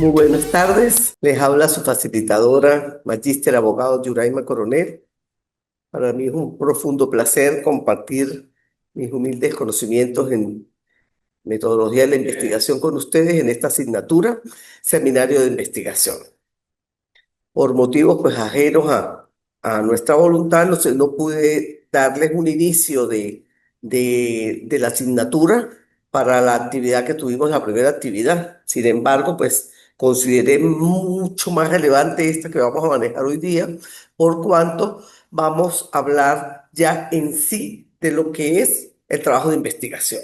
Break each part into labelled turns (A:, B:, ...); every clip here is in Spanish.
A: Muy buenas tardes. Les habla su facilitadora, magíster abogado Yuraima Coronel. Para mí es un profundo placer compartir mis humildes conocimientos en metodología de la investigación con ustedes en esta asignatura, Seminario de Investigación. Por motivos pues ajenos a nuestra voluntad, no pude darles un inicio de la asignatura para la actividad que tuvimos, la primera actividad. Sin embargo, pues consideré mucho más relevante esta que vamos a manejar hoy día, por cuanto vamos a hablar ya en sí de lo que es el trabajo de investigación,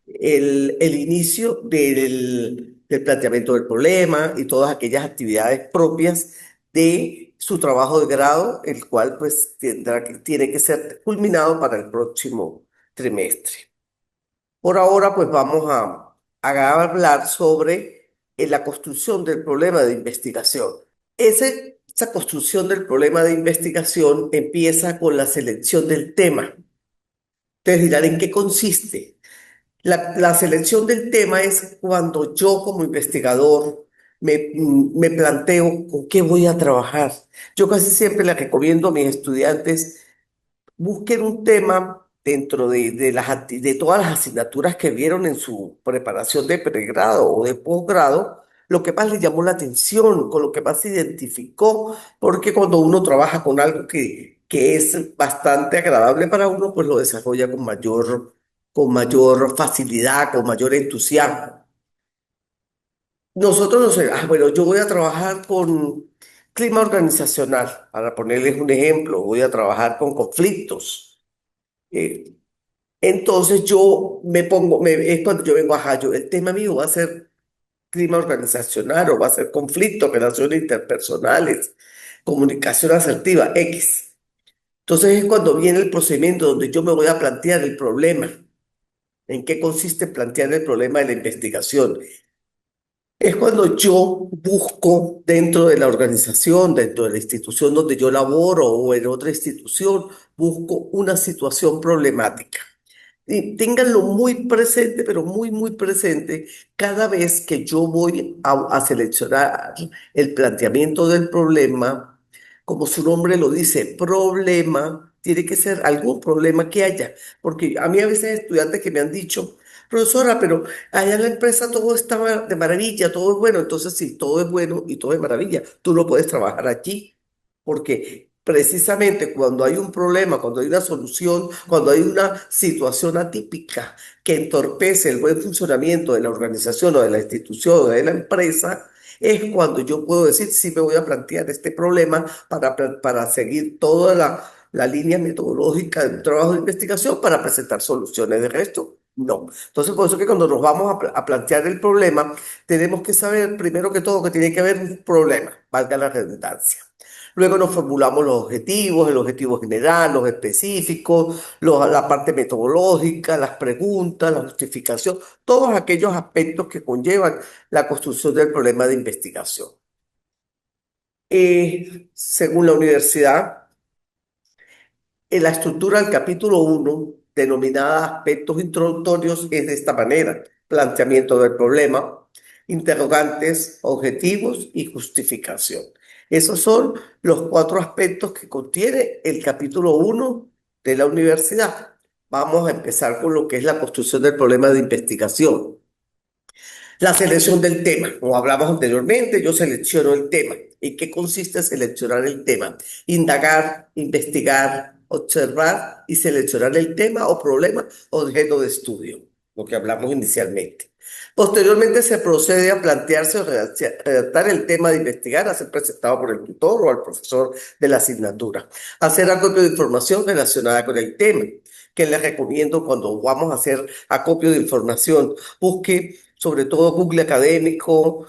A: el inicio del planteamiento del problema y todas aquellas actividades propias de su trabajo de grado, el cual pues tiene que ser culminado para el próximo trimestre. Por ahora pues vamos a hablar sobre la construcción del problema de investigación. Esa construcción del problema de investigación empieza con la selección del tema. Ustedes dirán, ¿en qué consiste? La selección del tema es cuando yo como investigador me planteo con qué voy a trabajar. Yo casi siempre le recomiendo a mis estudiantes busquen un tema dentro de todas las asignaturas que vieron en su preparación de pregrado o de posgrado, lo que más les llamó la atención, con lo que más se identificó, porque cuando uno trabaja con algo que es bastante agradable para uno, pues lo desarrolla con mayor facilidad, con mayor entusiasmo. Nosotros no sé, bueno, yo voy a trabajar con clima organizacional, para ponerles un ejemplo, voy a trabajar con conflictos. Eh, entonces yo es cuando yo vengo, el tema mío va a ser clima organizacional o va a ser conflicto, relaciones interpersonales, comunicación asertiva, X. Entonces es cuando viene el procedimiento donde yo me voy a plantear el problema. ¿En qué consiste plantear el problema de la investigación? Es cuando yo busco dentro de la organización, dentro de la institución donde yo laboro o en otra institución, busco una situación problemática. Y ténganlo muy presente, pero muy, muy presente, cada vez que yo voy a seleccionar el planteamiento del problema, como su nombre lo dice, problema, tiene que ser algún problema que haya, porque a mí a veces hay estudiantes que me han dicho, profesora, pero allá en la empresa todo está de maravilla, todo es bueno, entonces si todo es bueno y todo es maravilla, tú no puedes trabajar allí, porque precisamente cuando hay un problema, cuando hay una solución, cuando hay una situación atípica que entorpece el buen funcionamiento de la organización o de la institución o de la empresa, es cuando yo puedo decir si me voy a plantear este problema para seguir toda la línea metodológica del trabajo de investigación para presentar soluciones. De resto, no. Entonces, por eso que cuando nos vamos a plantear el problema, tenemos que saber primero que todo que tiene que haber un problema, valga la redundancia. Luego nos formulamos los objetivos, el objetivo general, los específicos, la parte metodológica, las preguntas, la justificación, todos aquellos aspectos que conllevan la construcción del problema de investigación. Según la universidad, en la estructura del capítulo 1, denominada aspectos introductorios, es de esta manera: planteamiento del problema, interrogantes, objetivos y justificación. Esos son los cuatro aspectos que contiene el capítulo 1 de la universidad. Vamos a empezar con lo que es la construcción del problema de investigación. La selección del tema, como hablamos anteriormente, yo selecciono el tema. ¿En qué consiste seleccionar el tema? Indagar, investigar, observar y seleccionar el tema o problema objeto de estudio, lo que hablamos inicialmente. Posteriormente se procede a plantearse o redactar el tema de investigar, a ser presentado por el tutor o al profesor de la asignatura. Hacer acopio de información relacionada con el tema, que les recomiendo cuando vamos a hacer acopio de información. Busque sobre todo Google Académico,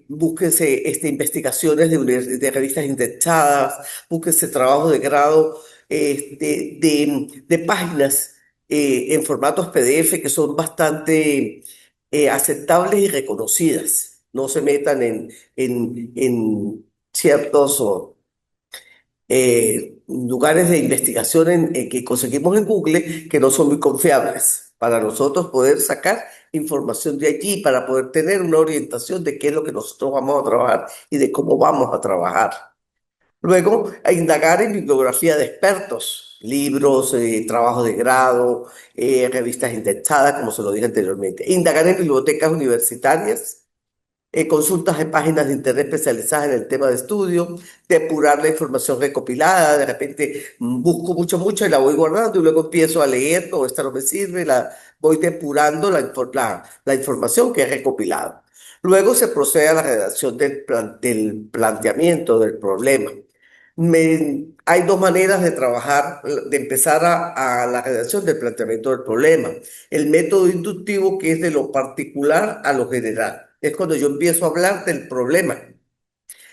A: búsquense investigaciones de revistas indexadas, búsquense trabajos de grado de páginas en formatos PDF que son bastante aceptables y reconocidas. No se metan en ciertos lugares de investigación que conseguimos en Google que no son muy confiables. para nosotros poder sacar información de allí, para poder tener una orientación de qué es lo que nosotros vamos a trabajar y de cómo vamos a trabajar. Luego, a indagar en bibliografía de expertos, libros, trabajos de grado, revistas indexadas, como se lo dije anteriormente. Indagar en bibliotecas universitarias, consultas en páginas de internet especializadas en el tema de estudio, depurar la información recopilada, de repente busco mucho y la voy guardando y luego empiezo a leer, o esta no me sirve, la voy depurando la información que he recopilado. Luego se procede a la redacción del planteamiento del problema. Hay dos maneras de trabajar, de empezar a la redacción del planteamiento del problema. El método inductivo, que es de lo particular a lo general. Es cuando yo empiezo a hablar del problema.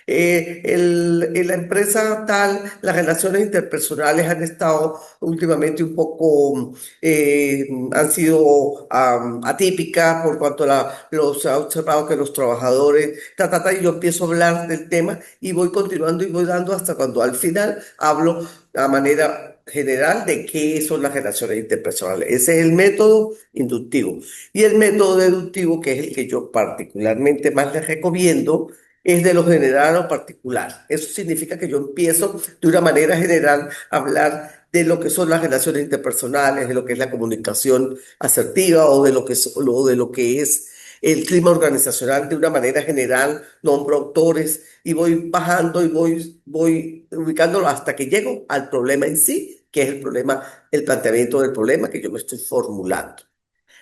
A: En la empresa tal, las relaciones interpersonales han estado últimamente un poco, han sido atípicas por cuanto los ha observado que los trabajadores, y yo empiezo a hablar del tema y voy continuando y voy dando hasta cuando al final hablo a manera general de qué son las relaciones interpersonales. Ese es el método inductivo. Y el método deductivo, que es el que yo particularmente más les recomiendo, es de lo general a lo particular. Eso significa que yo empiezo de una manera general a hablar de lo que son las relaciones interpersonales, de lo que es la comunicación asertiva o de lo que es el clima organizacional de una manera general, nombro autores y voy bajando y voy ubicándolo hasta que llego al problema en sí, que es el problema, el planteamiento del problema que yo me estoy formulando.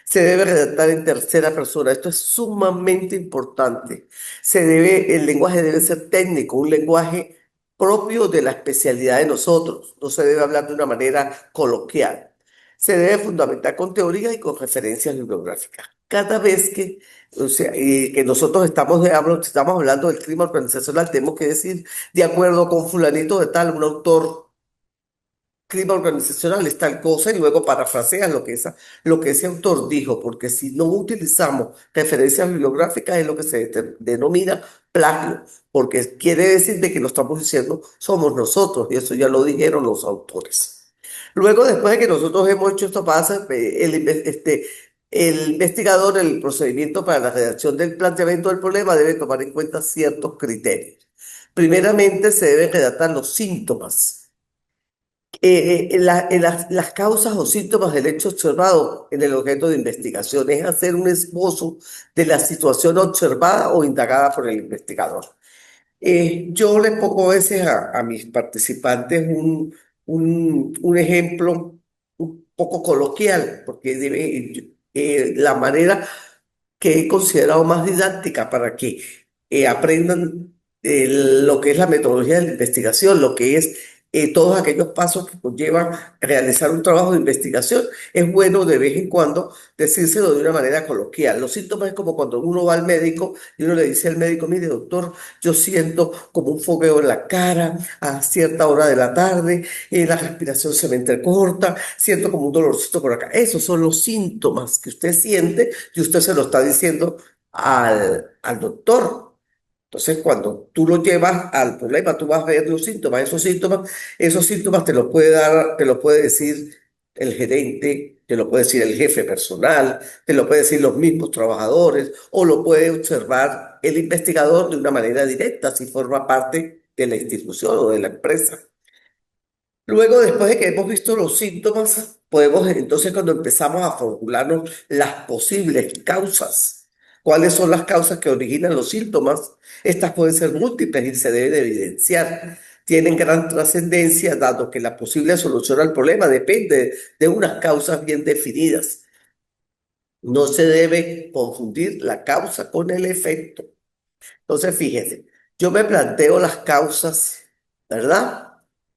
A: Se debe redactar en tercera persona. Esto es sumamente importante. El lenguaje debe ser técnico, un lenguaje propio de la especialidad de nosotros. No se debe hablar de una manera coloquial. Se debe fundamentar con teoría y con referencias bibliográficas. Cada vez que, o sea, que nosotros estamos hablando del clima organizacional, tenemos que decir, de acuerdo con fulanito de tal, un autor clima organizacional es tal cosa y luego parafraseas lo que ese autor dijo, porque si no utilizamos referencias bibliográficas es lo que se denomina plagio, porque quiere decir de que lo estamos diciendo somos nosotros y eso ya lo dijeron los autores. Luego, después de que nosotros hemos hecho esto, pasa el investigador, el procedimiento para la redacción del planteamiento del problema debe tomar en cuenta ciertos criterios. Primeramente, se deben redactar los síntomas las causas o síntomas del hecho observado en el objeto de investigación, es hacer un esbozo de la situación observada o indagada por el investigador. Yo le pongo a veces a mis participantes un ejemplo un poco coloquial, porque la manera que he considerado más didáctica para que aprendan lo que es la metodología de la investigación, lo que es todos aquellos pasos que conllevan realizar un trabajo de investigación. Es bueno de vez en cuando decírselo de una manera coloquial. Los síntomas es como cuando uno va al médico y uno le dice al médico, mire doctor, yo siento como un fogueo en la cara a cierta hora de la tarde, la respiración se me entrecorta, siento como un dolorcito por acá. Esos son los síntomas que usted siente y usted se lo está diciendo al doctor. Entonces, cuando tú lo llevas al problema, tú vas a ver los síntomas. Esos síntomas te los puede dar, te los puede decir el gerente, te lo puede decir el jefe personal, te lo puede decir los mismos trabajadores, o lo puede observar el investigador de una manera directa si forma parte de la institución o de la empresa. Luego, después de que hemos visto los síntomas, podemos entonces cuando empezamos a formularnos las posibles causas. ¿Cuáles son las causas que originan los síntomas? Estas pueden ser múltiples y se deben evidenciar. Tienen gran trascendencia, dado que la posible solución al problema depende de unas causas bien definidas. No se debe confundir la causa con el efecto. Entonces, fíjense, yo me planteo las causas, ¿verdad?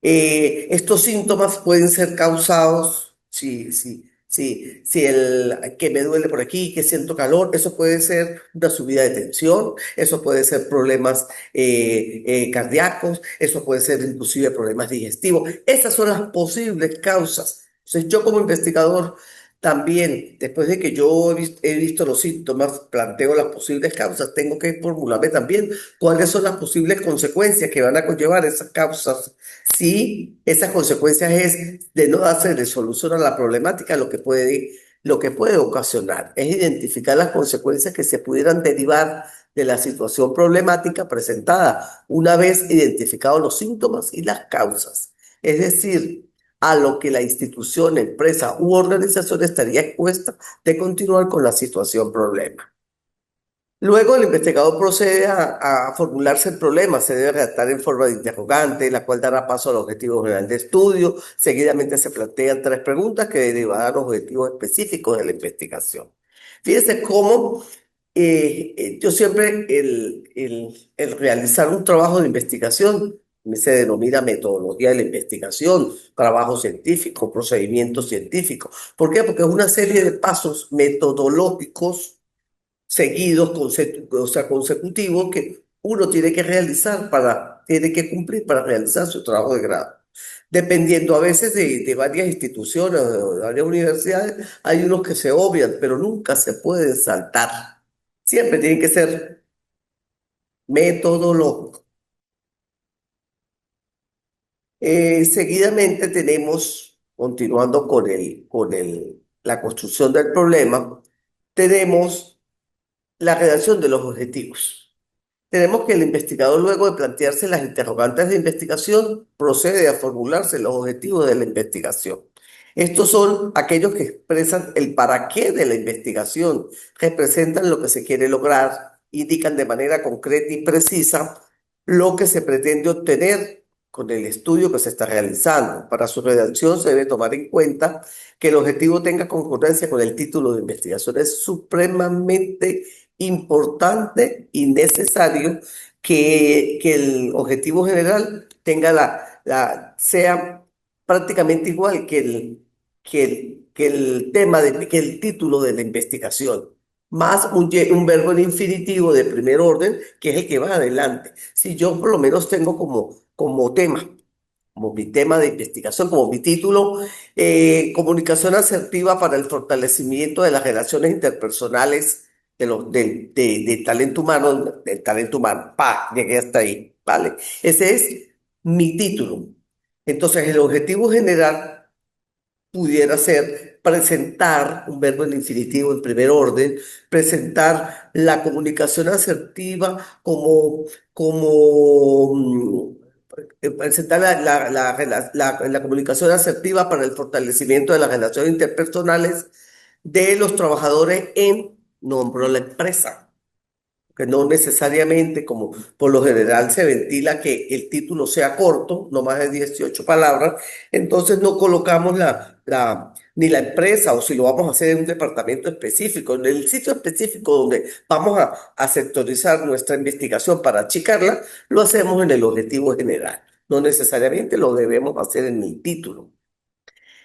A: Estos síntomas pueden ser causados, si el que me duele por aquí, que siento calor, eso puede ser una subida de tensión, eso puede ser problemas cardíacos, eso puede ser inclusive problemas digestivos. Esas son las posibles causas. Entonces, yo como investigador también, después de que he visto los síntomas, planteo las posibles causas, tengo que formularme también cuáles son las posibles consecuencias que van a conllevar esas causas. Si esas consecuencias es de no darse solución a la problemática, lo que puede ocasionar es identificar las consecuencias que se pudieran derivar de la situación problemática presentada una vez identificados los síntomas y las causas. Es decir, a lo que la institución, empresa u organización estaría expuesta de continuar con la situación problema. Luego, el investigador procede a formularse el problema. Se debe redactar en forma de interrogante, la cual dará paso al objetivo general de estudio. Seguidamente se plantean tres preguntas que derivarán los objetivos específicos de la investigación. Fíjense cómo yo siempre el realizar un trabajo de investigación se denomina metodología de la investigación, trabajo científico, procedimiento científico. ¿Por qué? Porque es una serie de pasos metodológicos seguidos, o sea, consecutivos que uno tiene que realizar tiene que cumplir para realizar su trabajo de grado. Dependiendo a veces de varias instituciones o de varias universidades, hay unos que se obvian, pero nunca se pueden saltar. Siempre tienen que ser metodológicos. Seguidamente tenemos, continuando la construcción del problema, tenemos la redacción de los objetivos. Tenemos que el investigador, luego de plantearse las interrogantes de investigación, procede a formularse los objetivos de la investigación. Estos son aquellos que expresan el para qué de la investigación, representan lo que se quiere lograr, indican de manera concreta y precisa lo que se pretende obtener con el estudio que se está realizando. Para su redacción se debe tomar en cuenta que el objetivo tenga concordancia con el título de investigación. Es supremamente importante y necesario que el objetivo general tenga sea prácticamente igual que el tema, que el título de la investigación, más un verbo en infinitivo de primer orden, que es el que va adelante. Si yo por lo menos tengo como tema, como mi tema de investigación, como mi título, comunicación asertiva para el fortalecimiento de las relaciones interpersonales del talento humano. Pa, llegué hasta ahí, ¿vale? Ese es mi título. Entonces, el objetivo general pudiera ser presentar, un verbo en infinitivo en primer orden, presentar la comunicación asertiva presentar la comunicación asertiva para el fortalecimiento de las relaciones interpersonales de los trabajadores en, nombro la empresa, que no necesariamente, como por lo general se ventila que el título sea corto, no más de 18 palabras, entonces no colocamos ni la empresa o si lo vamos a hacer en un departamento específico, en el sitio específico donde vamos a sectorizar nuestra investigación para achicarla, lo hacemos en el objetivo general. No necesariamente lo debemos hacer en el título.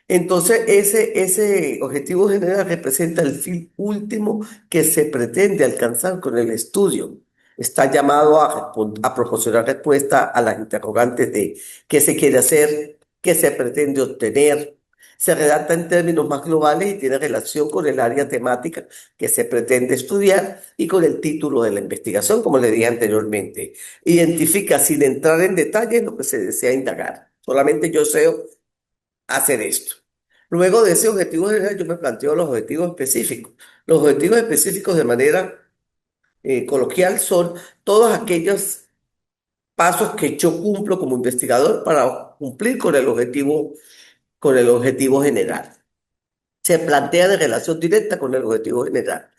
A: Entonces, ese objetivo general representa el fin último que se pretende alcanzar con el estudio. Está llamado a proporcionar respuesta a las interrogantes de qué se quiere hacer, qué se pretende obtener. Se redacta en términos más globales y tiene relación con el área temática que se pretende estudiar y con el título de la investigación, como le dije anteriormente. Identifica sin entrar en detalle lo que se desea indagar. Solamente yo sé hacer esto. Luego de ese objetivo general, yo me planteo los objetivos específicos. Los objetivos específicos de manera coloquial son todos aquellos pasos que yo cumplo como investigador para cumplir con el objetivo general. Se plantea de relación directa con el objetivo general.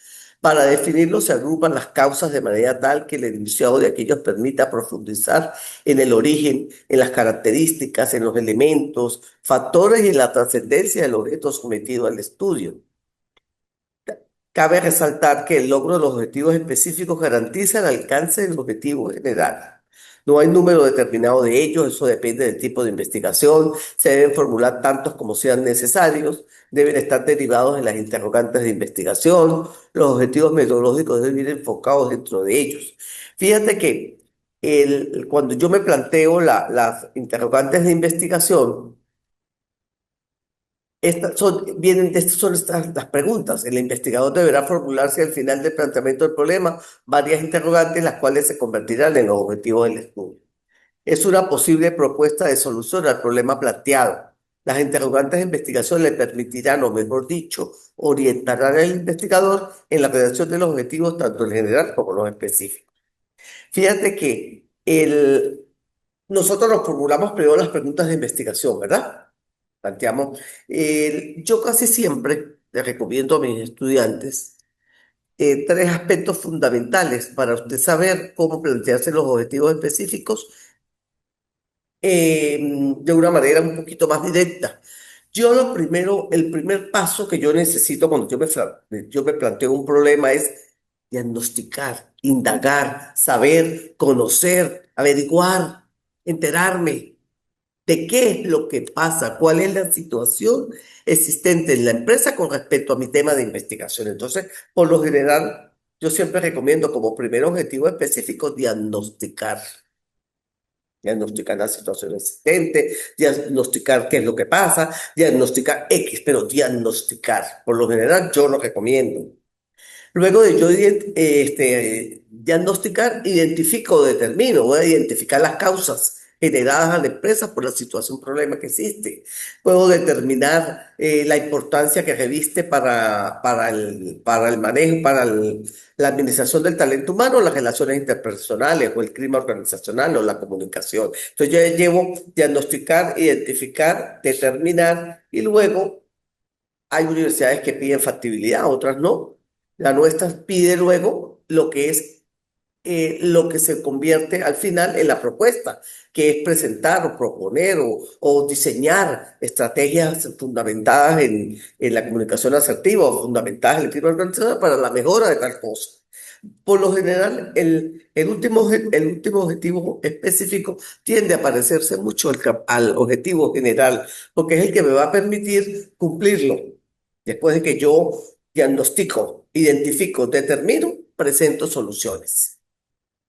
A: Para definirlo se agrupan las causas de manera tal que el enunciado de aquellos permita profundizar en el origen, en las características, en los elementos, factores y en la trascendencia del objeto sometido al estudio. Cabe resaltar que el logro de los objetivos específicos garantiza el alcance del objetivo general. No hay número determinado de ellos, eso depende del tipo de investigación. Se deben formular tantos como sean necesarios, deben estar derivados en las interrogantes de investigación. Los objetivos metodológicos deben ir enfocados dentro de ellos. Fíjate que cuando yo me planteo las interrogantes de investigación, estas son las preguntas. El investigador deberá formularse al final del planteamiento del problema varias interrogantes, las cuales se convertirán en los objetivos del estudio. Es una posible propuesta de solución al problema planteado. Las interrogantes de investigación le permitirán, o mejor dicho, orientarán al investigador en la redacción de los objetivos, tanto en general como los específicos. Fíjate que nosotros nos formulamos primero las preguntas de investigación, ¿verdad? Planteamos, yo casi siempre le recomiendo a mis estudiantes tres aspectos fundamentales para usted saber cómo plantearse los objetivos específicos de una manera un poquito más directa. Yo lo primero, el primer paso que yo necesito cuando yo me planteo un problema es diagnosticar, indagar, saber, conocer, averiguar, enterarme de qué es lo que pasa, cuál es la situación existente en la empresa con respecto a mi tema de investigación. Entonces, por lo general, yo siempre recomiendo como primer objetivo específico diagnosticar la situación existente, diagnosticar qué es lo que pasa, diagnosticar X, pero diagnosticar. Por lo general, yo lo recomiendo. Luego de yo diagnosticar, identifico o determino, voy a identificar las causas generadas a la empresa por la situación, problema que existe. Puedo determinar la importancia que reviste para el manejo, la administración del talento humano, las relaciones interpersonales o el clima organizacional o la comunicación. Entonces yo llevo diagnosticar, identificar, determinar y luego hay universidades que piden factibilidad, otras no. La nuestra pide luego lo que es lo que se convierte al final en la propuesta, que es presentar o proponer o diseñar estrategias fundamentadas en la comunicación asertiva o fundamentadas en el clima organizacional para la mejora de tal cosa. Por lo general, el último objetivo específico tiende a parecerse mucho al objetivo general, porque es el que me va a permitir cumplirlo. Después de que yo diagnostico, identifico, determino, presento soluciones.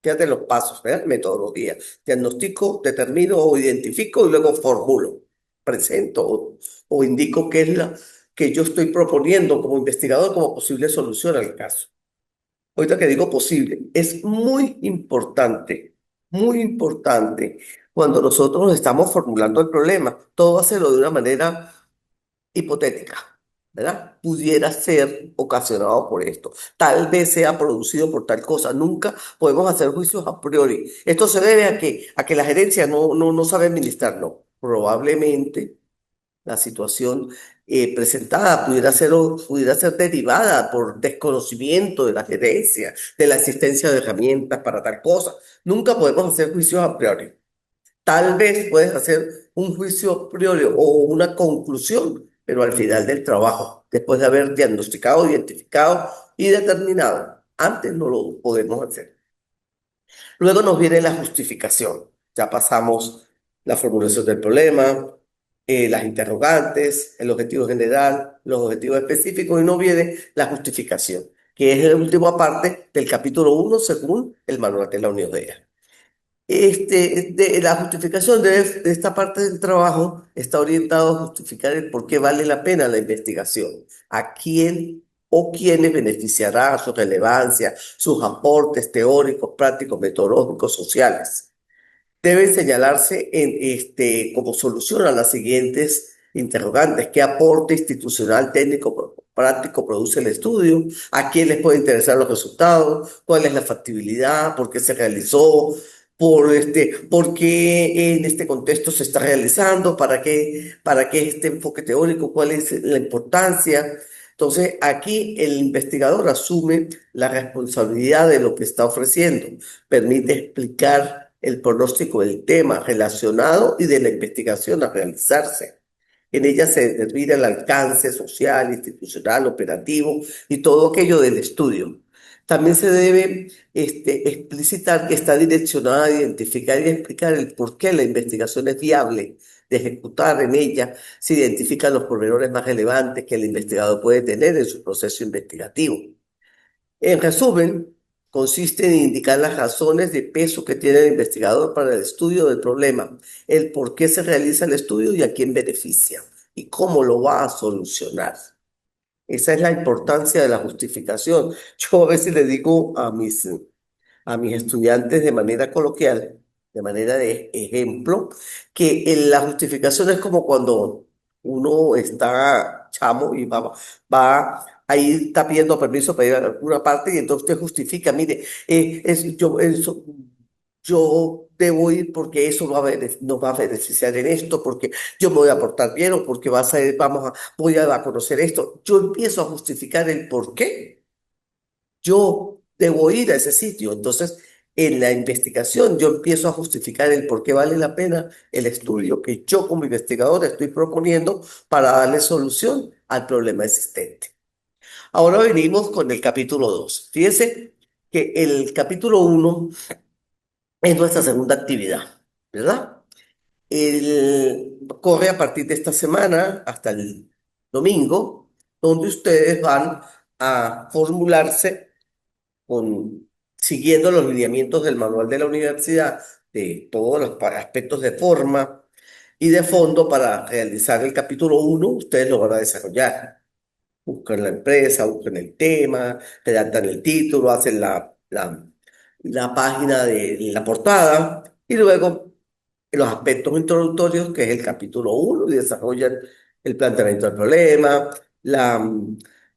A: Fíjate los pasos, ¿verdad? Metodología. Diagnostico, determino o identifico y luego formulo, presento o indico qué es la que yo estoy proponiendo como investigador como posible solución al caso. Ahorita que digo posible, es muy importante cuando nosotros estamos formulando el problema. Todo hacerlo de una manera hipotética, ¿verdad? Pudiera ser ocasionado por esto. Tal vez sea producido por tal cosa. Nunca podemos hacer juicios a priori. Esto se debe a que la gerencia no sabe administrarlo. Probablemente la situación presentada pudiera ser derivada por desconocimiento de la gerencia, de la existencia de herramientas para tal cosa. Nunca podemos hacer juicios a priori. Tal vez puedes hacer un juicio a priori o una conclusión, pero al final del trabajo, después de haber diagnosticado, identificado y determinado. Antes no lo podemos hacer. Luego nos viene la justificación. Ya pasamos la formulación del problema, las interrogantes, el objetivo general, los objetivos específicos y no viene la justificación, que es la última parte del capítulo 1 según el manual de la Unión Europea. La justificación de esta parte del trabajo está orientado a justificar el por qué vale la pena la investigación, a quién o quiénes beneficiará, su relevancia, sus aportes teóricos, prácticos, metodológicos, sociales. Deben señalarse como solución a las siguientes interrogantes. ¿Qué aporte institucional, técnico, práctico produce el estudio? ¿A quién les puede interesar los resultados? ¿Cuál es la factibilidad? ¿Por qué se realizó? ¿Por qué en este contexto se está realizando? Para qué este enfoque teórico? ¿Cuál es la importancia? Entonces, aquí el investigador asume la responsabilidad de lo que está ofreciendo, permite explicar el pronóstico del tema relacionado y de la investigación a realizarse. En ella se determina el alcance social, institucional, operativo y todo aquello del estudio. También se debe explicitar que está direccionada a identificar y explicar el por qué la investigación es viable de ejecutar en ella. Se identifican los pormenores más relevantes que el investigador puede tener en su proceso investigativo. En resumen, consiste en indicar las razones de peso que tiene el investigador para el estudio del problema, el por qué se realiza el estudio y a quién beneficia y cómo lo va a solucionar. Esa es la importancia de la justificación. Yo a veces le digo a mis estudiantes de manera coloquial, de manera de ejemplo, que la justificación es como cuando uno está chamo y va ahí, está pidiendo permiso para ir a alguna parte y entonces usted justifica, mire, yo debo ir porque eso nos va a beneficiar en esto, porque yo me voy a portar bien o porque voy a conocer esto. Yo empiezo a justificar el por qué yo debo ir a ese sitio. Entonces, en la investigación, yo empiezo a justificar el por qué vale la pena el estudio que yo como investigador estoy proponiendo para darle solución al problema existente. Ahora venimos con el capítulo 2. Fíjese que el capítulo uno es nuestra segunda actividad, ¿verdad? Corre a partir de esta semana hasta el domingo, donde ustedes van a formularse siguiendo los lineamientos del manual de la universidad, de todos los aspectos de forma y de fondo para realizar el capítulo uno, ustedes lo van a desarrollar. Buscan la empresa, buscan el tema, redactan el título, hacen la página de la portada y luego los aspectos introductorios, que es el capítulo uno y desarrollan el planteamiento del problema, la,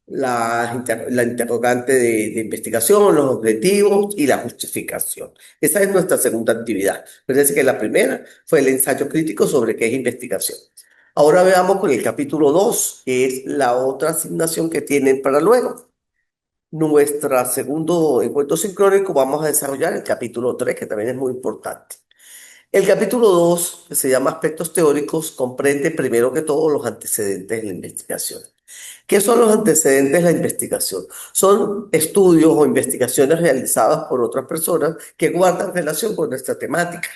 A: la interrogante de investigación, los objetivos y la justificación. Esa es nuestra segunda actividad. Parece que la primera fue el ensayo crítico sobre qué es investigación. Ahora veamos con el capítulo 2, que es la otra asignación que tienen para luego. Nuestro segundo encuentro sincrónico vamos a desarrollar el capítulo 3, que también es muy importante. El capítulo 2, que se llama Aspectos Teóricos, comprende primero que todo los antecedentes de la investigación. ¿Qué son los antecedentes de la investigación? Son estudios o investigaciones realizadas por otras personas que guardan relación con nuestra temática.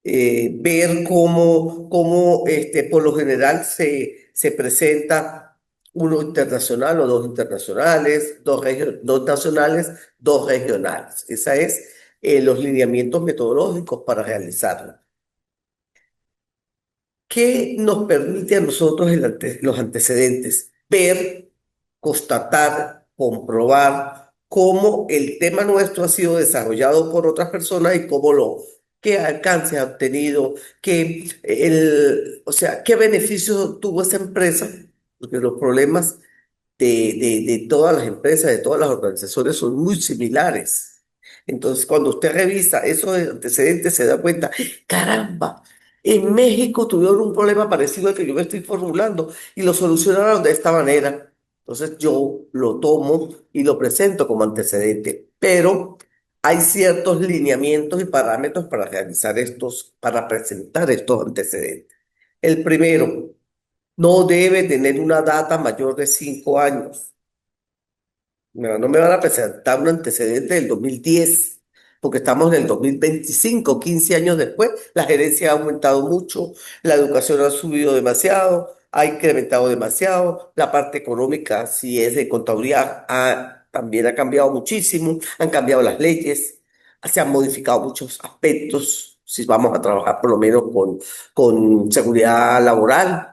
A: Ver cómo por lo general se presenta uno internacional o dos internacionales, dos nacionales, dos regionales. Esa es los lineamientos metodológicos para realizarlo. ¿Qué nos permite a nosotros los antecedentes? Ver, constatar, comprobar cómo el tema nuestro ha sido desarrollado por otras personas y qué alcance ha obtenido, o sea, qué beneficio tuvo esa empresa, porque los problemas de todas las empresas, de todas las organizaciones son muy similares. Entonces, cuando usted revisa esos antecedentes, se da cuenta, caramba, en México tuvieron un problema parecido al que yo me estoy formulando y lo solucionaron de esta manera. Entonces, yo lo tomo y lo presento como antecedente, pero hay ciertos lineamientos y parámetros para para presentar estos antecedentes. El primero, no debe tener una data mayor de 5 años. No me van a presentar un antecedente del 2010, porque estamos en el 2025, 15 años después. La gerencia ha aumentado mucho, la educación ha subido demasiado, ha incrementado demasiado, la parte económica, si es de contaduría, también ha cambiado muchísimo, han cambiado las leyes, se han modificado muchos aspectos, si vamos a trabajar por lo menos con seguridad laboral.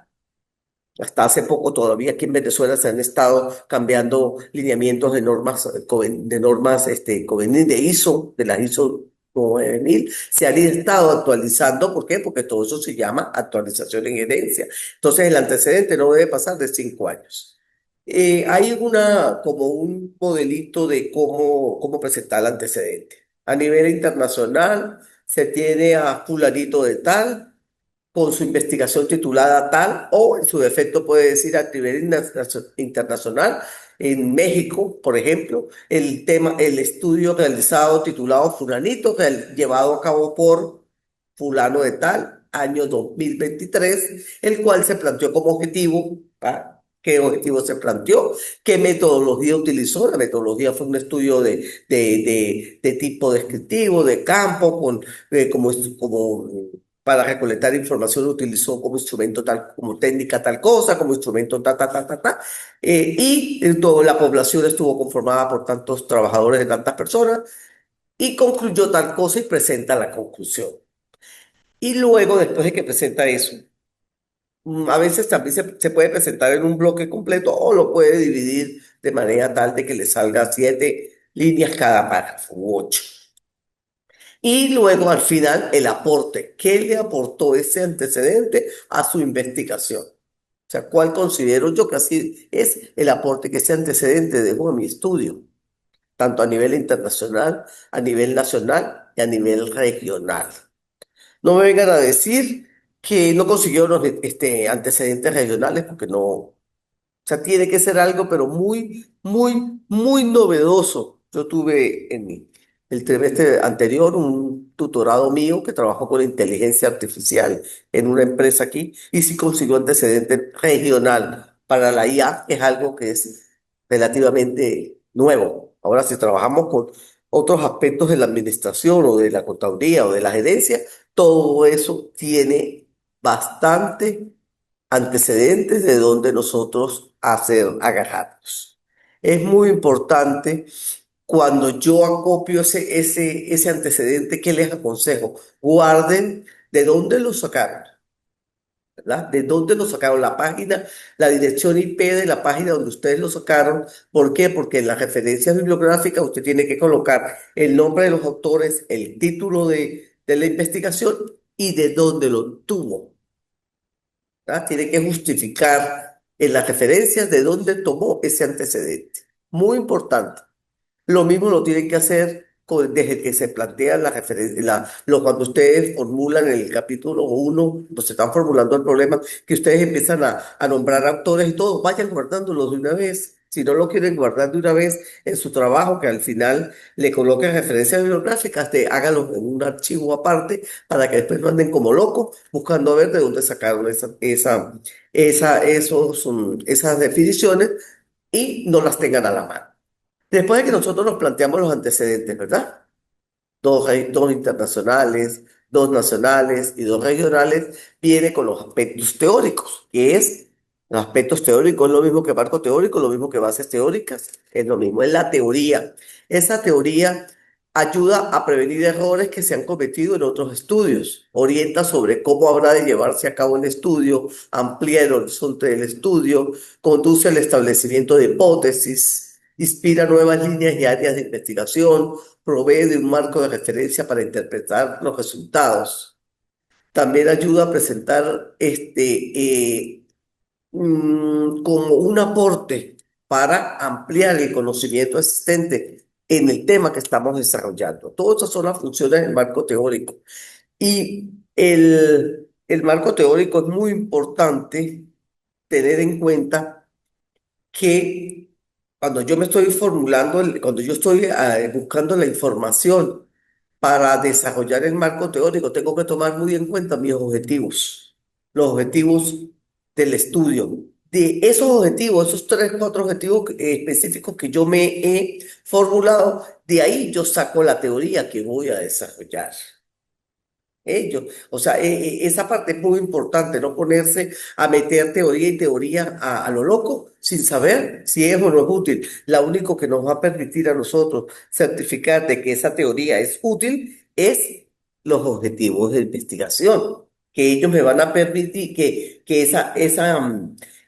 A: Hasta hace poco todavía aquí en Venezuela se han estado cambiando lineamientos de normas, de ISO, de las ISO 9000, se han estado actualizando. ¿Por qué? Porque todo eso se llama actualización en gerencia. Entonces el antecedente no debe pasar de 5 años. Hay como un modelito de cómo presentar el antecedente. A nivel internacional se tiene a fulanito de tal con su investigación titulada tal, o en su defecto puede decir a nivel internacional. En México, por ejemplo, el estudio realizado titulado Fulanito, llevado a cabo por fulano de tal, año 2023, el cual se planteó como objetivo. ¿Qué objetivo se planteó? ¿Qué metodología utilizó? La metodología fue un estudio de tipo descriptivo, de campo, como para recolectar información utilizó como instrumento tal, como técnica tal cosa, como instrumento ta. Toda la población estuvo conformada por tantos trabajadores de tantas personas y concluyó tal cosa y presenta la conclusión. Y luego, después de que presenta eso, a veces también se puede presentar en un bloque completo o lo puede dividir de manera tal de que le salga 7 líneas cada párrafo u 8. Y luego al final el aporte. ¿Qué le aportó ese antecedente a su investigación? O sea, ¿cuál considero yo que así es el aporte que ese antecedente dejó en mi estudio? Tanto a nivel internacional, a nivel nacional y a nivel regional. No me vengan a decir que no consiguió los antecedentes regionales porque no, sea, tiene que ser algo, pero muy, muy, muy novedoso. Yo tuve en el trimestre anterior un tutorado mío que trabajó con inteligencia artificial en una empresa aquí y sí consiguió antecedente regional para la IA, que es algo que es relativamente nuevo. Ahora, si trabajamos con otros aspectos de la administración o de la contaduría o de la gerencia, todo eso tiene bastante antecedentes de donde nosotros hacer agarrarnos. Es muy importante cuando yo acopio ese antecedente que les aconsejo, guarden de dónde lo sacaron, ¿verdad? De dónde lo sacaron, la página, la dirección IP de la página donde ustedes lo sacaron. ¿Por qué? Porque en la referencia bibliográfica usted tiene que colocar el nombre de los autores, el título de la investigación y de dónde lo tuvo. ¿Ah? Tiene que justificar en las referencias de dónde tomó ese antecedente. Muy importante. Lo mismo lo tienen que hacer desde que se plantean las referencias, cuando ustedes formulan en el capítulo 1, pues se están formulando el problema, que ustedes empiezan a nombrar autores y todo, vayan guardándolos de una vez. Si no lo quieren guardar de una vez en su trabajo, que al final le coloquen referencias bibliográficas, háganlo en un archivo aparte para que después no anden como locos buscando a ver de dónde sacaron esas definiciones y no las tengan a la mano. Después de que nosotros nos planteamos los antecedentes, ¿verdad? Dos internacionales, dos nacionales y dos regionales, viene con los aspectos teóricos, que es, los aspectos teóricos es lo mismo que marco teórico, lo mismo que bases teóricas, es lo mismo, es la teoría. Esa teoría ayuda a prevenir errores que se han cometido en otros estudios, orienta sobre cómo habrá de llevarse a cabo el estudio, amplía el horizonte del estudio, conduce al establecimiento de hipótesis, inspira nuevas líneas y áreas de investigación, provee de un marco de referencia para interpretar los resultados. También ayuda a presentar como un aporte para ampliar el conocimiento existente en el tema que estamos desarrollando. Todas esas son las funciones del marco teórico. Y el marco teórico es muy importante tener en cuenta que cuando yo me estoy formulando, cuando yo estoy buscando la información para desarrollar el marco teórico, tengo que tomar muy en cuenta mis objetivos, los objetivos del estudio. De esos objetivos, esos tres, cuatro objetivos específicos que yo me he formulado, de ahí yo saco la teoría que voy a desarrollar. O sea, esa parte es muy importante, no ponerse a meter teoría y teoría a lo loco sin saber si es o no es útil. Lo único que nos va a permitir a nosotros certificar de que esa teoría es útil es los objetivos de investigación, que ellos me van a permitir que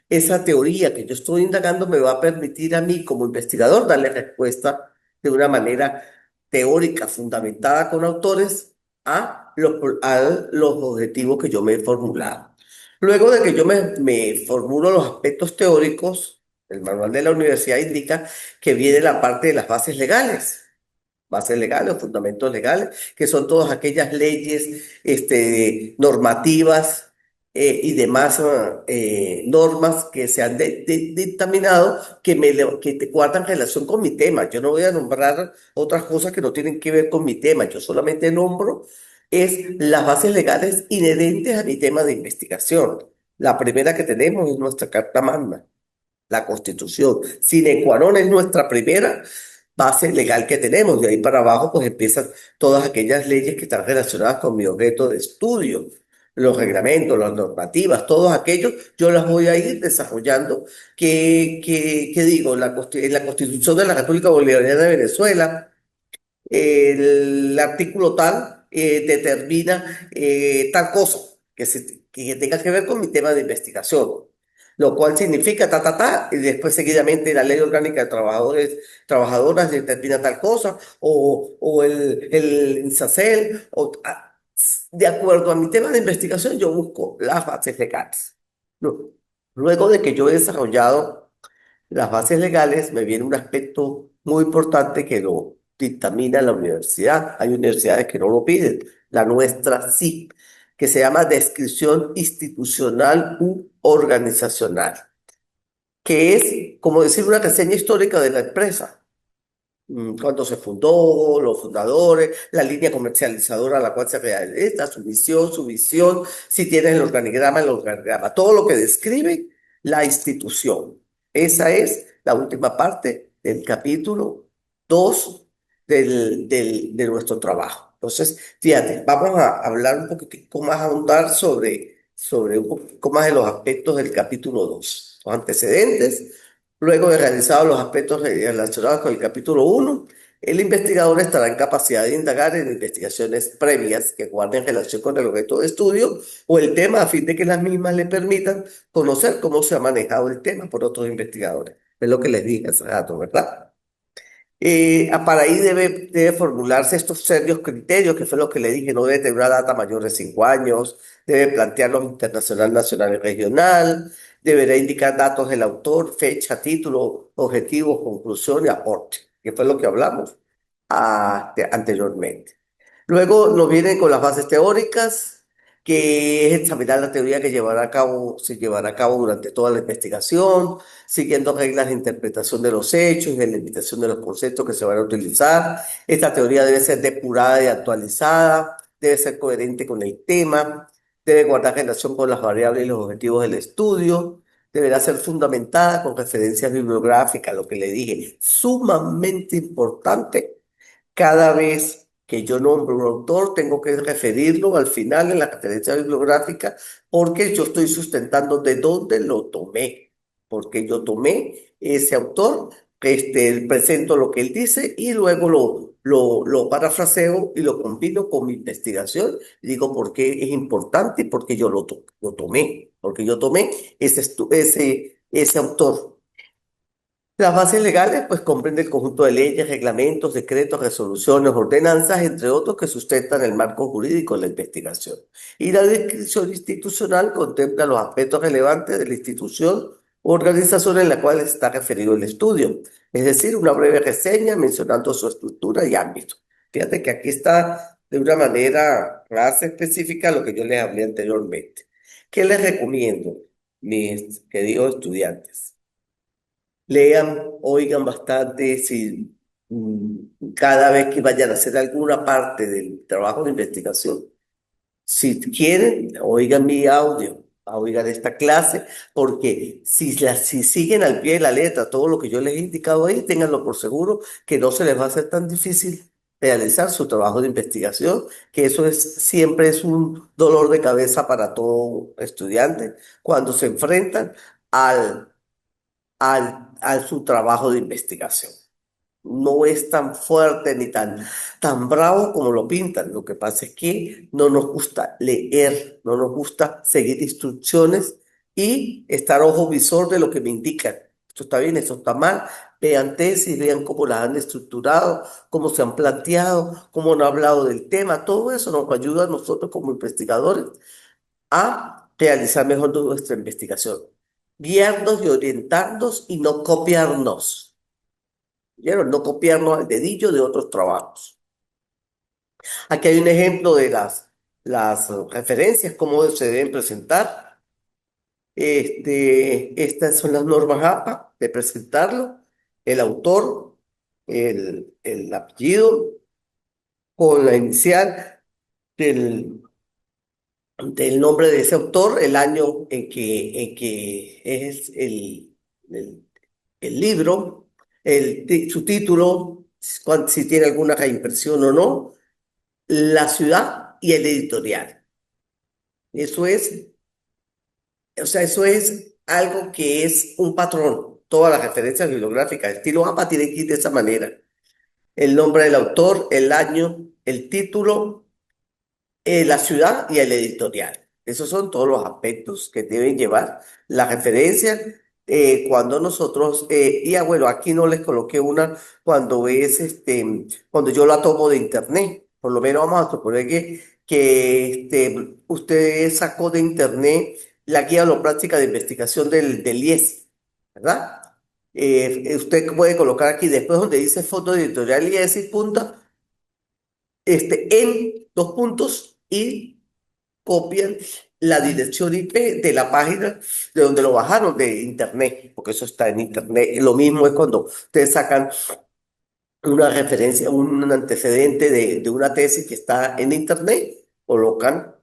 A: esa teoría que yo estoy indagando me va a permitir a mí como investigador darle respuesta de una manera teórica, fundamentada con autores a los objetivos que yo me he formulado. Luego de que yo me formulo los aspectos teóricos, el manual de la universidad indica que viene la parte de las bases legales o fundamentos legales, que son todas aquellas leyes normativas y demás normas que se han dictaminado que te guardan relación con mi tema. Yo no voy a nombrar otras cosas que no tienen que ver con mi tema. Yo solamente nombro las bases legales inherentes a mi tema de investigación. La primera que tenemos es nuestra Carta Magna, la Constitución. Sine qua non es nuestra primera base legal que tenemos. De ahí para abajo, pues empiezan todas aquellas leyes que están relacionadas con mi objeto de estudio. Los reglamentos, las normativas, todos aquellos, yo las voy a ir desarrollando. ¿Qué digo? En la Constitución de la República Bolivariana de Venezuela, el artículo tal determina tal cosa que tenga que ver con mi tema de investigación. lo cual significa ta, ta, ta, y después seguidamente la ley orgánica de trabajadores, trabajadoras determina tal cosa, o el INSACEL, de acuerdo a mi tema de investigación, yo busco las bases legales. Luego de que yo he desarrollado las bases legales, me viene un aspecto muy importante que lo dictamina la universidad. Hay universidades que no lo piden, la nuestra sí, que se llama descripción institucional u organizacional, que es como decir una reseña histórica de la empresa. Cuándo se fundó, los fundadores, la línea comercializadora a la cual se realiza, su visión, si tienen el organigrama, todo lo que describe la institución. Esa es la última parte del capítulo 2 de nuestro trabajo. Entonces, fíjate, vamos a hablar un poquitico más, a ahondar sobre un poquitico más de los aspectos del capítulo 2, los antecedentes. Luego de realizados los aspectos relacionados con el capítulo 1, el investigador estará en capacidad de indagar en investigaciones previas que guarden relación con el objeto de estudio o el tema a fin de que las mismas le permitan conocer cómo se ha manejado el tema por otros investigadores. Es lo que les dije hace rato, ¿verdad? Para ahí debe formularse estos serios criterios, que fue lo que le dije, no debe tener una data mayor de 5 años, debe plantearlos internacional, nacional y regional, deberá indicar datos del autor, fecha, título, objetivos, conclusión y aporte, que fue lo que hablamos anteriormente. Luego nos vienen con las bases teóricas, que es examinar la teoría que se llevará a cabo durante toda la investigación, siguiendo reglas de interpretación de los hechos y de limitación de los conceptos que se van a utilizar. Esta teoría debe ser depurada y actualizada, debe ser coherente con el tema, debe guardar relación con las variables y los objetivos del estudio, deberá ser fundamentada con referencias bibliográficas, lo que le dije, sumamente importante. Cada vez que yo nombro un autor, tengo que referirlo al final en la referencia bibliográfica porque yo estoy sustentando de dónde lo tomé, porque yo tomé ese autor, presento lo que él dice y luego lo parafraseo y lo combino con mi investigación. Y digo por qué es importante y por qué yo lo tomé, porque yo tomé ese autor. Las bases legales, pues, comprenden el conjunto de leyes, reglamentos, decretos, resoluciones, ordenanzas, entre otros, que sustentan el marco jurídico de la investigación. Y la descripción institucional contempla los aspectos relevantes de la institución u organización en la cual está referido el estudio, es decir, una breve reseña mencionando su estructura y ámbito. Fíjate que aquí está de una manera más específica lo que yo les hablé anteriormente. ¿Qué les recomiendo, mis queridos estudiantes? Lean, oigan bastante, si cada vez que vayan a hacer alguna parte del trabajo de investigación, si quieren, oigan mi audio, oigan esta clase, porque si siguen al pie de la letra todo lo que yo les he indicado ahí, ténganlo por seguro que no se les va a hacer tan difícil realizar su trabajo de investigación, que eso siempre es un dolor de cabeza para todo estudiante cuando se enfrentan a su trabajo de investigación. No es tan fuerte ni tan bravo como lo pintan. Lo que pasa es que no nos gusta leer, no nos gusta seguir instrucciones y estar ojo visor de lo que me indican. Esto está bien, esto está mal. Vean tesis, vean cómo las han estructurado, cómo se han planteado, cómo han hablado del tema. Todo eso nos ayuda a nosotros como investigadores a realizar mejor nuestra investigación, guiarnos y orientarnos y no copiarnos. ¿Vieron? No copiarnos al dedillo de otros trabajos. Aquí hay un ejemplo de las referencias, cómo se deben presentar. Estas son las normas APA de presentarlo, el autor, el apellido, con la inicial del, del nombre de ese autor, el año en que es el libro, su título, si tiene alguna reimpresión o no, la ciudad y el editorial. Eso es, o sea, eso es algo que es un patrón. Todas las referencias bibliográficas, el estilo APA tiene que ir de esa manera. El nombre del autor, el año, el título, la ciudad y el editorial. Esos son todos los aspectos que deben llevar la referencia cuando nosotros, bueno, aquí no les coloqué una cuando es, cuando yo la tomo de internet. Por lo menos vamos a suponer que usted sacó de internet la guía o práctica de investigación del IES, ¿verdad? Usted puede colocar aquí después donde dice foto editorial IES y punta, en dos puntos y copian la dirección IP de la página de donde lo bajaron de internet, porque eso está en internet. Y lo mismo es cuando ustedes sacan una referencia, un antecedente de una tesis que está en internet, colocan,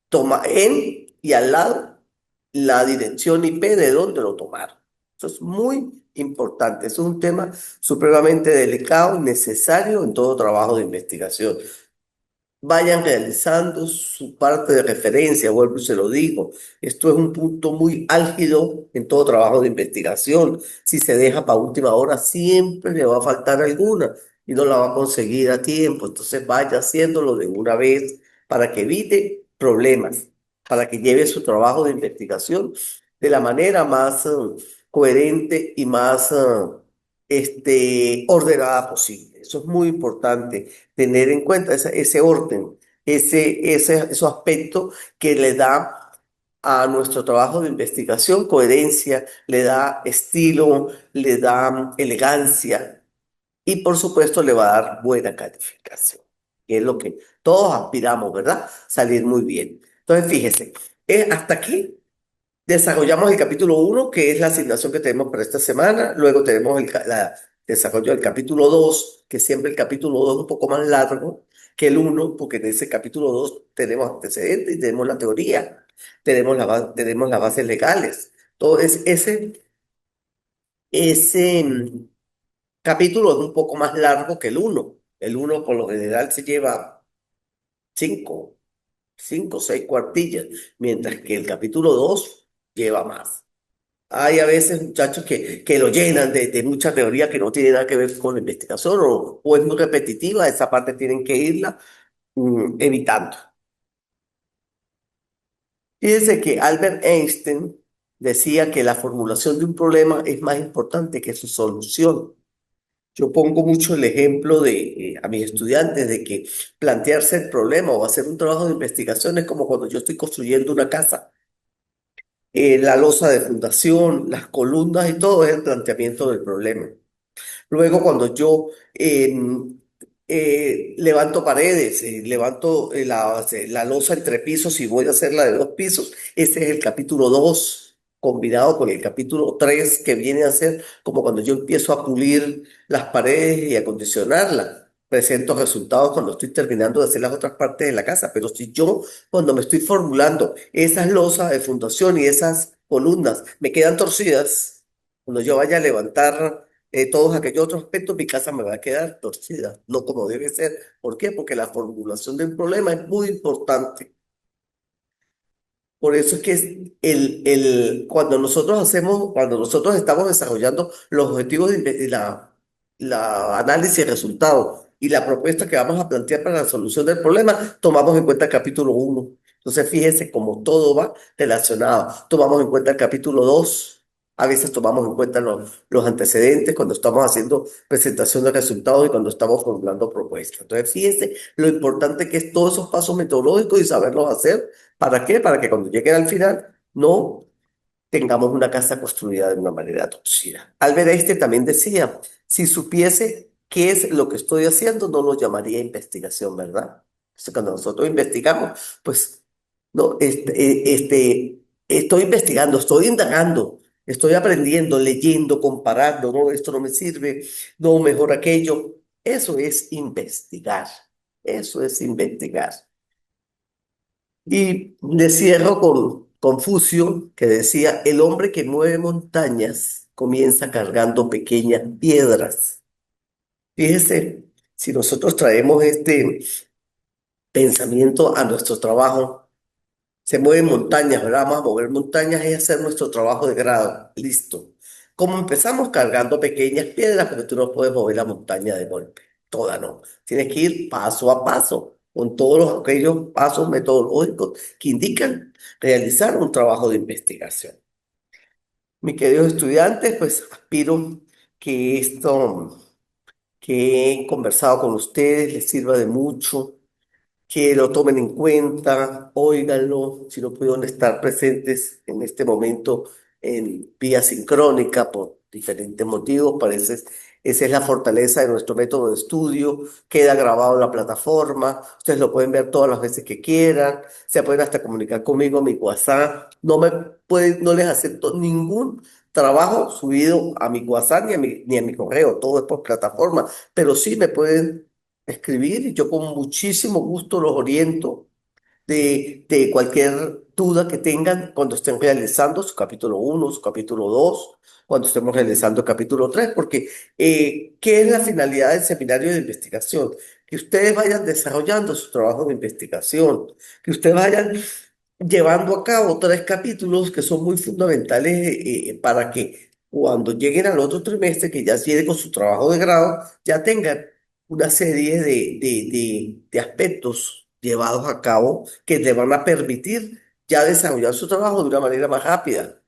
A: toma en y al lado la dirección IP de donde lo tomaron. Eso es muy importante, es un tema supremamente delicado y necesario en todo trabajo de investigación. Vayan realizando su parte de referencia, vuelvo y se lo digo. Esto es un punto muy álgido en todo trabajo de investigación. Si se deja para última hora, siempre le va a faltar alguna y no la va a conseguir a tiempo. Entonces vaya haciéndolo de una vez para que evite problemas, para que lleve su trabajo de investigación de la manera más coherente y más ordenada posible. Eso es muy importante tener en cuenta ese orden, esos aspectos que le da a nuestro trabajo de investigación coherencia, le da estilo, le da elegancia y por supuesto le va a dar buena calificación, que es lo que todos aspiramos, ¿verdad? Salir muy bien. Entonces, fíjese, hasta aquí. Desarrollamos el capítulo uno que es la asignación que tenemos para esta semana. Luego tenemos desarrollo del capítulo 2 que siempre el capítulo 2 es un poco más largo que el uno porque en ese capítulo 2 tenemos antecedentes y tenemos la teoría, tenemos las bases legales. Entonces, ese capítulo es un poco más largo que el uno. El uno por lo general se lleva cinco, cinco o seis cuartillas, mientras que el capítulo 2 lleva más. Hay a veces muchachos que lo llenan de mucha teoría que no tiene nada que ver con la investigación o es muy repetitiva, esa parte tienen que irla evitando. Fíjense que Albert Einstein decía que la formulación de un problema es más importante que su solución. Yo pongo mucho el ejemplo a mis estudiantes de que plantearse el problema o hacer un trabajo de investigación es como cuando yo estoy construyendo una casa. La losa de fundación, las columnas y todo es el planteamiento del problema. Luego, cuando yo levanto paredes, levanto la losa entre pisos y voy a hacer la de dos pisos, ese es el capítulo 2 combinado con el capítulo 3 que viene a ser como cuando yo empiezo a pulir las paredes y a acondicionarlas. Presento resultados cuando estoy terminando de hacer las otras partes de la casa, pero si yo, cuando me estoy formulando esas losas de fundación y esas columnas me quedan torcidas, cuando yo vaya a levantar todos aquellos otros aspectos, mi casa me va a quedar torcida, no como debe ser. ¿Por qué? Porque la formulación del problema es muy importante. Por eso es que cuando nosotros estamos desarrollando los objetivos la análisis de resultados y la propuesta que vamos a plantear para la solución del problema, tomamos en cuenta el capítulo uno. Entonces, fíjense cómo todo va relacionado. Tomamos en cuenta el capítulo 2. A veces tomamos en cuenta los antecedentes cuando estamos haciendo presentación de resultados y cuando estamos formulando propuestas. Entonces, fíjense lo importante que es todos esos pasos metodológicos y saberlos hacer. ¿Para qué? Para que cuando lleguen al final no tengamos una casa construida de una manera torcida. Albert Einstein también decía, si supiese qué es lo que estoy haciendo, no lo llamaría investigación, ¿verdad? Entonces, cuando nosotros investigamos, pues, no, estoy investigando, estoy indagando, estoy aprendiendo, leyendo, comparando, no, esto no me sirve, no, mejor aquello. Eso es investigar, eso es investigar. Y le cierro con Confucio, que decía, el hombre que mueve montañas comienza cargando pequeñas piedras. Fíjese, si nosotros traemos este pensamiento a nuestro trabajo, se mueven montañas, ¿verdad? Vamos a mover montañas y hacer nuestro trabajo de grado. Listo. Como empezamos cargando pequeñas piedras, porque tú no puedes mover la montaña de golpe, toda no. Tienes que ir paso a paso. con todos aquellos pasos metodológicos que indican realizar un trabajo de investigación. Mis queridos estudiantes, pues aspiro que esto que he conversado con ustedes les sirva de mucho, que lo tomen en cuenta, óiganlo, si no pudieron estar presentes en este momento en vía sincrónica por diferentes motivos, parece, esa es la fortaleza de nuestro método de estudio, queda grabado en la plataforma, ustedes lo pueden ver todas las veces que quieran, se pueden hasta comunicar conmigo a mi WhatsApp, no les acepto ningún trabajo subido a mi WhatsApp ni a mi correo, todo es por plataforma, pero sí me pueden escribir y yo con muchísimo gusto los oriento de cualquier duda que tengan cuando estén realizando su capítulo uno, su capítulo 2, cuando estemos realizando el capítulo 3, porque ¿qué es la finalidad del seminario de investigación? Que ustedes vayan desarrollando su trabajo de investigación, que ustedes vayan llevando a cabo 3 capítulos que son muy fundamentales para que cuando lleguen al otro trimestre, que ya lleguen con su trabajo de grado, ya tengan una serie de aspectos llevados a cabo que le van a permitir ya desarrollar su trabajo de una manera más rápida.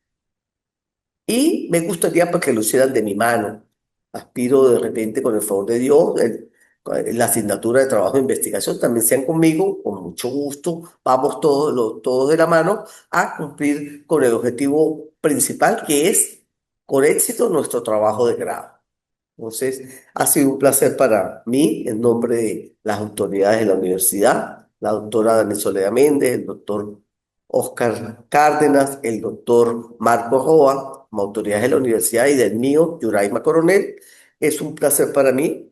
A: Y me gustaría pues, que lo hicieran de mi mano. Aspiro de repente, con el favor de Dios, la asignatura de trabajo de investigación también sean conmigo, con mucho gusto. Vamos todos de la mano a cumplir con el objetivo principal, que es con éxito nuestro trabajo de grado. Entonces, ha sido un placer para mí, en nombre de las autoridades de la universidad, la doctora Dani Soledad Méndez, el doctor Oscar Cárdenas, el doctor Marco Roa, como autoridades de la universidad y del mío, Yuraima Coronel. Es un placer para mí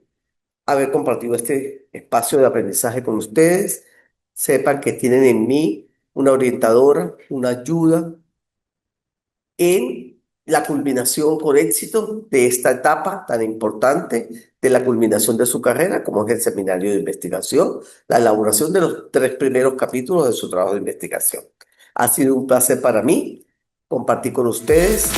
A: haber compartido este espacio de aprendizaje con ustedes. Sepan que tienen en mí una orientadora, una ayuda en la culminación con éxito de esta etapa tan importante de la culminación de su carrera, como es el seminario de investigación, la elaboración de los 3 primeros capítulos de su trabajo de investigación. Ha sido un placer para mí compartir con ustedes